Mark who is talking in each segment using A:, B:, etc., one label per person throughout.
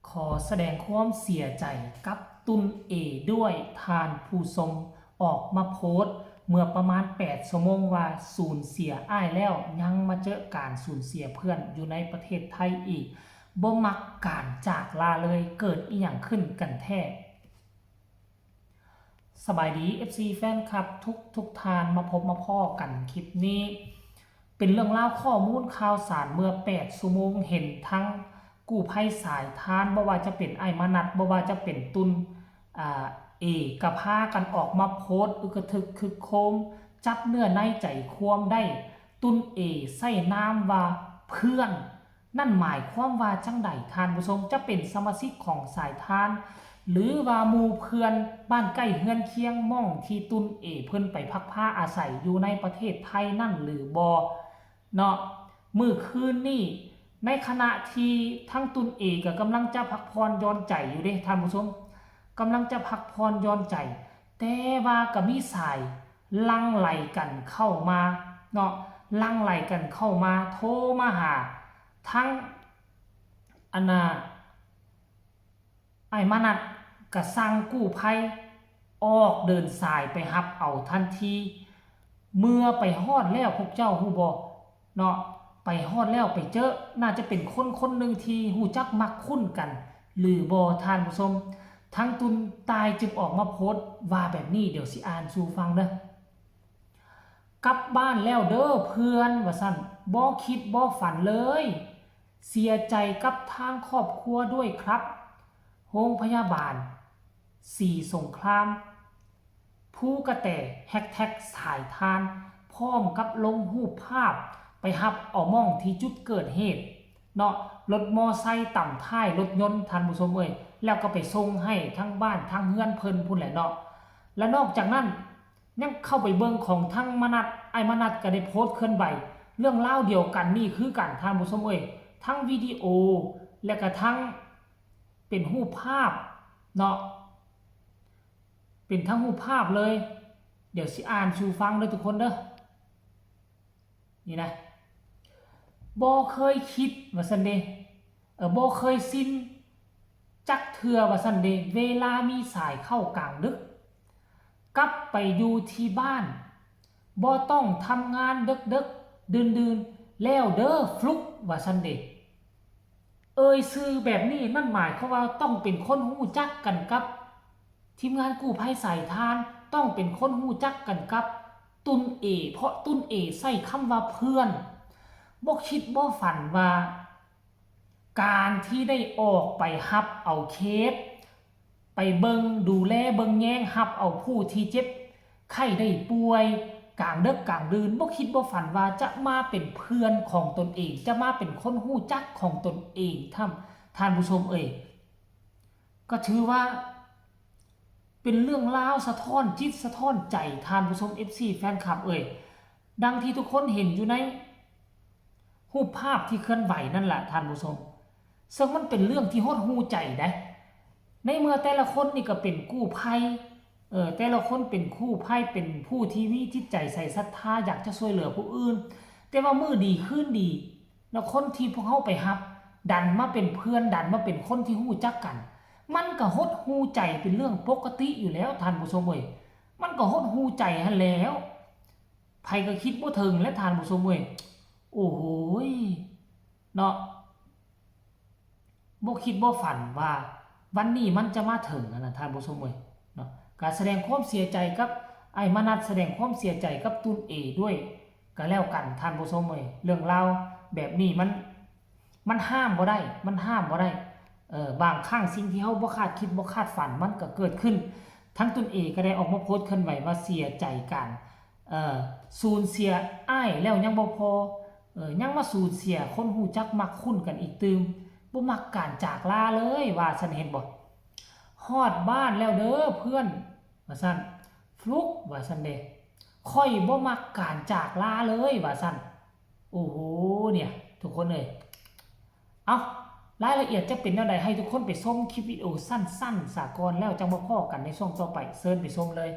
A: ขอแสดงความเสียใจกับตุนเอด้วยทานผู้ชมออกมาโพสต์เมื่อประมาณ8 ชั่วโมงว่าสูญเสียอ้ายแล้วยังมาเจอการสูญเสียเพื่อนอยู่ในประเทศไทยอีกบ่มักการจากลาเลยเกิดอีหยังขึ้นกันแท้สบายดี FC แฟนคลับทุกทานมาพบมาพ่อกันคลิปนี้เป็นเรื่องเล่าข้อมูลข่าวสารเมื่อ8 ชั่วโมงเห็นทั้งกู้ภัยสายทานบ่ว่าจะเป็นไอ้มนัดบ่ว่าจะเป็นตุนเอกพากันออกมาโพสต์อึกทึกคึกโคมจับเนื้อในใจความได้ตุนเอใส่น้ำว่าเพื่อนนั่นหมายความว่าจังใดทานผู้ชมจะเป็นสมาชิกของสายทานหรือว่าหมู่เพื่อนบ้านใกล้เฮือนเคียงม่องที่ตุนเอเพิ่นไปพักผ้าอาศัยอยู่ในประเทศไทยนั่นหรือบ่เนาะมื้อคืนนี้ในขณะที่ทั้งตุนเอก็กำลังจะพักผ่อนย้อนใจอยู่เด้ท่านผู้ชมกำลังจะพักผ่อนย้อนใจแต่ว่าก็มีสายลังไหลกันเข้ามาเนาะลังไหลกันเข้ามาโทรมาหาทั้งไอ้มนัดก็สั่งกู้ภัยออกเดินสายไปรับเอาทันทีเมื่อไปฮอดแล้วพวกเจ้าฮู้บ่เนาะไปฮอดแล้วไปเจอน่าจะเป็นคนหนึ่งที่ฮู้จักมักคุ้นกันหรือบ่ท่านผู้ชมทั้งตุนตายจึงออกมาโพสต์ว่าแบบนี้เดี๋ยวสิอ่านสู่ฟังเด้อกลับบ้านแล้วเด้อเพื่อนว่าซั่นบ่คิดบ่ฝันเลยเสียใจกับทางครอบครัวด้วยครับโรงพยาบาล4 สงครามผู้กระแตแฮกแท็กสายทานพร้อมกับลงรูปภาพไปรับเอาม่องที่จุดเกิดเหตุเนาะรถมอไซค์ต่ำท้ายรถยนต์ท่านผู้ชมเอ้ยแล้วก็ไปส่งให้ทั้งบ้านทั้งเฮือนเพิ่นพุ่นแหละเนาะและนอกจากนั้นยังเข้าไปเบิ่งของทั้งมนัดไอ้มนัดก็ได้โพสต์เคลื่อนไหวเรื่องเล่าเดียวกันนี่คือกันท่านผู้ชมเอ้ยทั้งวิดีโอและก็ทั้งเป็นรูปภาพเนาะเป็นทั้งรูปภาพเลยเดี๋ยวสิอ่านสู่ฟังเด้อทุกคนเด้อนี่นะบ่เคยคิดว่าซั่นเด้บ่เคยสิ้นจักเทื่อว่าซั่นเด้เวลามีสายเข้ากลางดึกกลับไปอยู่ที่บ้านบ่ต้องทำงานดึกๆดื่นๆแล้วเด้อฟลุกว่าซั่นเด้ชื่อแบบนี้นั่นหมายความว่าต้องเป็นคนฮู้จักกันกับทีมงานกู้ภัยสายทานต้องเป็นคนฮู้จักกันกับตุนเอเพราะตุนเอใส่คำว่าเพื่อนบ่คิดบ่ฝันว่าการที่ได้ออกไปรับเอาเคสไปเบิงดูแลเบิงแย่งรับเอาผู้ที่เจ็บไข้ได้ป่วยกลางดึกกลางดื่นบ่คิดบ่ฝันว่าจะมาเป็นเพื่อนของตนเองจะมาเป็นคนฮู้จักของตนเองท่านผู้ชมก็ถือว่าเป็นเรื่องราวสะท้อนจิตสะท้อนใจท่านผู้ชม FC แฟนคลับดังที่ทุกคนเห็นอยู่ในรูปภาพที่เคลื่อนไหวนั่นแหละท่านผู้ชมซึ่งมันเป็นเรื่องที่หดหูใจนะในเมื่อแต่ละคนนี่ก็เป็นกู้ภัยแต่ละคนเป็นกู้ภัยเป็นผู้ที่มีจิตใจใส่ศรัทธาอยากจะช่วยเหลือผู้อื่นแต่ว่ามื้อดีขึ้นดีแล้วคนที่พวกเขาไปรับดันมาเป็นเพื่อนดันมาเป็นคนที่ฮู้จักกันมันก็หดหูใจเป็นเรื่องปกติอยู่แล้วท่านผู้ชมมันก็หดหูใจหั่นแล้วไผก็คิดบ่ถึงและท่านผู้ชมโอ้โหเนาะบ่คิดบ่ฝันว่าวันนี้มันจะมาถึงนะท่านผู้ชมเนาะการแสดงความเสียใจกับไอ้มนัสแสดงความเสียใจกับตุนเอด้วยก็แล้วกันท่านผู้ชมเรื่องราวแบบนี้มันห้ามบ่ได้มันห้ามบ่ได้บางครั้งสิ่งที่เฮาบ่คาดคิดบ่คาดฝันมันก็เกิดขึ้นทั้งตุนเอก็ได้ออกมาโพสต์เคลื่อนไหวว่าเสียใจกันสูญเสียอ้ายแล้วยังบ่พอยังมาสูญเสียคนฮู้จักมักคุ้นกันอีกตื่มบ่มักการจากลาเลยว่าซั่นเห็นบ่ฮอดบ้านแล้วเด้อเพื่อนว่าซั่นฟลุกว่าซั่นเด้ค่อยบ่มักการจากลาเลยว่าซั่นโอ้โหเนี่ยทุกคนเอารายละเอียดจะเป็นแนวใดให้ทุกคนไปชมคลิปวิดีโอสั้นๆสากลแล้วจังมาพ้อกันในช่วงต่อไปเชิญไปชมเลย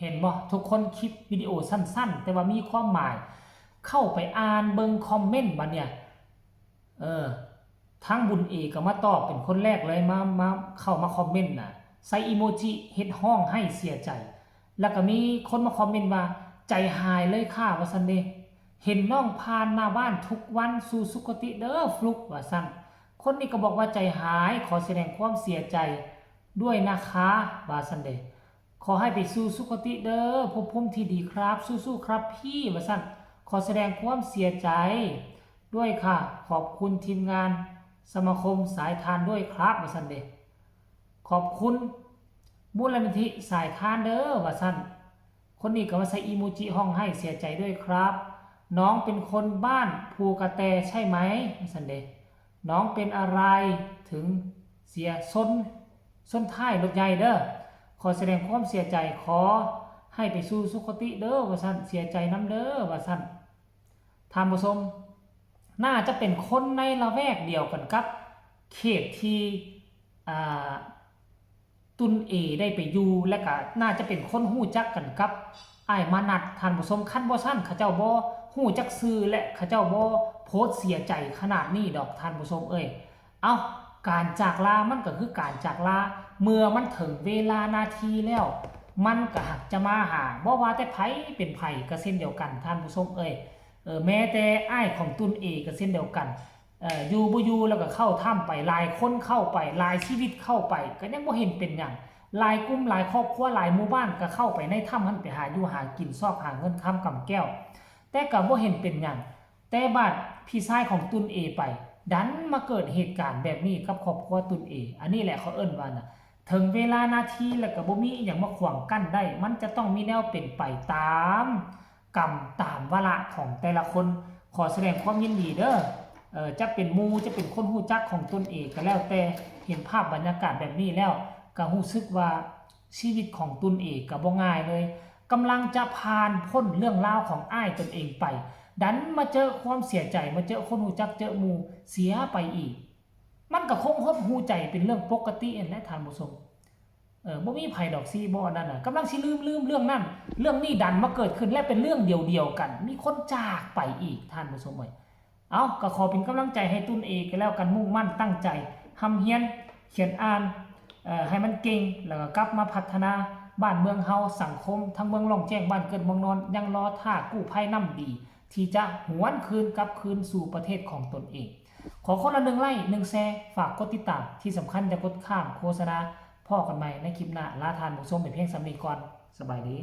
A: เห็นบ่ทุกคนคลิปวิดีโอสั้นๆแต่ว่ามีความหมายเข้าไปอ่านเบิ่งคอมเมนต์บัดเนี่ยทั้งบุญเอกก็มาตอบเป็นคนแรกเลยมาเข้ามาคอมเมนต์น่ะใส่อีโมจิเฮ็ดห้องให้เสียใจแล้วก็มีคนมาคอมเมนต์ว่าใจหายเลยค่ะว่าซั่นเด้เห็นน้องผ่านหน้าบ้านทุกวันสู่สุคติเด้อฟลุกว่าซั่นคนนี้ก็บอกว่าใจหายขอแสดงความเสียใจด้วยนะคะว่าซั่นเด้ขอให้ไปสู่สุคติเด้อภพภูมิที่ดีครับสู้ๆครับพี่ว่าซั่นขอแสดงความเสียใจด้วยค่ะขอบคุณทีมงานสมาคมสายทานด้วยครับว่าซั่นเด้ขอบคุณมูลนิธิสายทานเด้อว่าซั่นคนนี้ก็มาใส่อีโมจิห้องให้เสียใจด้วยครับน้องเป็นคนบ้านภูกระแตใช่ไหมว่าซั่นเด้น้องเป็นอะไรถึงเสียส้นท้ายรถใหญ่เด้อขอแสดงความเสียใจขอให้ไปสู่สุคติเด้อว่าซั่นเสียใจน้ำเด้อว่าซั่นท่านผู้ชมน่าจะเป็นคนในละแวกเดียวกันกับเขตที่ตุนเอได้ไปอยู่และก็น่าจะเป็นคนฮู้จักกันกับอ้ายมานัดท่านผู้ชมคันบ่ซั่นเขาเจ้าบ่ฮู้จักชื่อและเขาเจ้าบ่โพสต์เสียใจขนาดนี้ดอกท่านผู้ชมเอ้ยเอาการจากลามันก็คือการจากลาเมื่อมันถึงเวลานาทีแล้วมันก็หักจะมาหาบ่ว่าแต่ไผเป็นไผก็เช่นเดียวกันท่านผู้ชมเอ้ยแม้แต่อ้ายของตุนเอก็เช่นเดียวกันอยู่บ่อยู่แล้วก็เข้าถ้ำไปหลายคนเข้าไปหลายชีวิตเข้าไปก็ยังบ่เห็นเป็นหยังหลายกลุ่มหลายครอบครัวหลายหมู่บ้านก็เข้าไปในถ้ำนั้นไปหาอยู่หากินซอกหาเงินค้ำกำแก้วแต่ก็บ่เห็นเป็นหยังแต่บาดพี่ชายของตุนเอไปดันมาเกิดเหตุการณ์แบบนี้กับครอบครัวตุนเออันนี้แหละเขาเอิ้นว่าน่ะถึงเวลานาทีแล้วก็บ่มีอีหยังมาขวางกั้นได้มันจะต้องมีแนวเป็นไปตามกรรมตามวาระของแต่ละคนขอแสดงความยินดีเด้อจะเป็นหมู่จะเป็นคนฮู้จักของตนเองก็แล้วแต่เห็นภาพบรรยากาศแบบนี้แล้วก็รู้สึกว่าชีวิตของตนเองก็บ่ง่ายเลยกำลังจะผ่านพ้นเรื่องราวของอ้ายตนเองไปดันมาเจอความเสียใจมาเจอคนฮู้จักเจอหมู่เสียไปอีกมันก็คงหดหูใจเป็นเรื่องปกตินั่นแหละท่านผู้ชมบ่มีไผดอกซี่บ่นั่นน่ะกำลังสิลืมเรื่องนั้นเรื่องนี้ดันมาเกิดขึ้นและเป็นเรื่องเดียวกันมีคนจากไปอีกท่านผู้ชมเอ้ยเอาก็ขอเป็นกำลังใจให้ตุนเองก็แล้วกันมุ่งมั่นตั้งใจทำเฮียนเขียนอ่านให้มันเก่งแล้วก็กลับมาพัฒนาบ้านเมืองเฮาสังคมทั้งเมืองล่องแจ้งบ้านเกิดเมืองนอนยังรอท่ากู้ภัยน้ำดีที่จะหวนคืนกลับคืนสู่ประเทศของตนเองขอคนละ1 ไลค์ 1 แชร์ฝากกดติดตามที่สำคัญอย่ากดข้ามโฆษณาพ่อกันใหม่ในคลิปหน้าลาทานผู้ชมเป็นเพียงสำนีก่อนสบายดี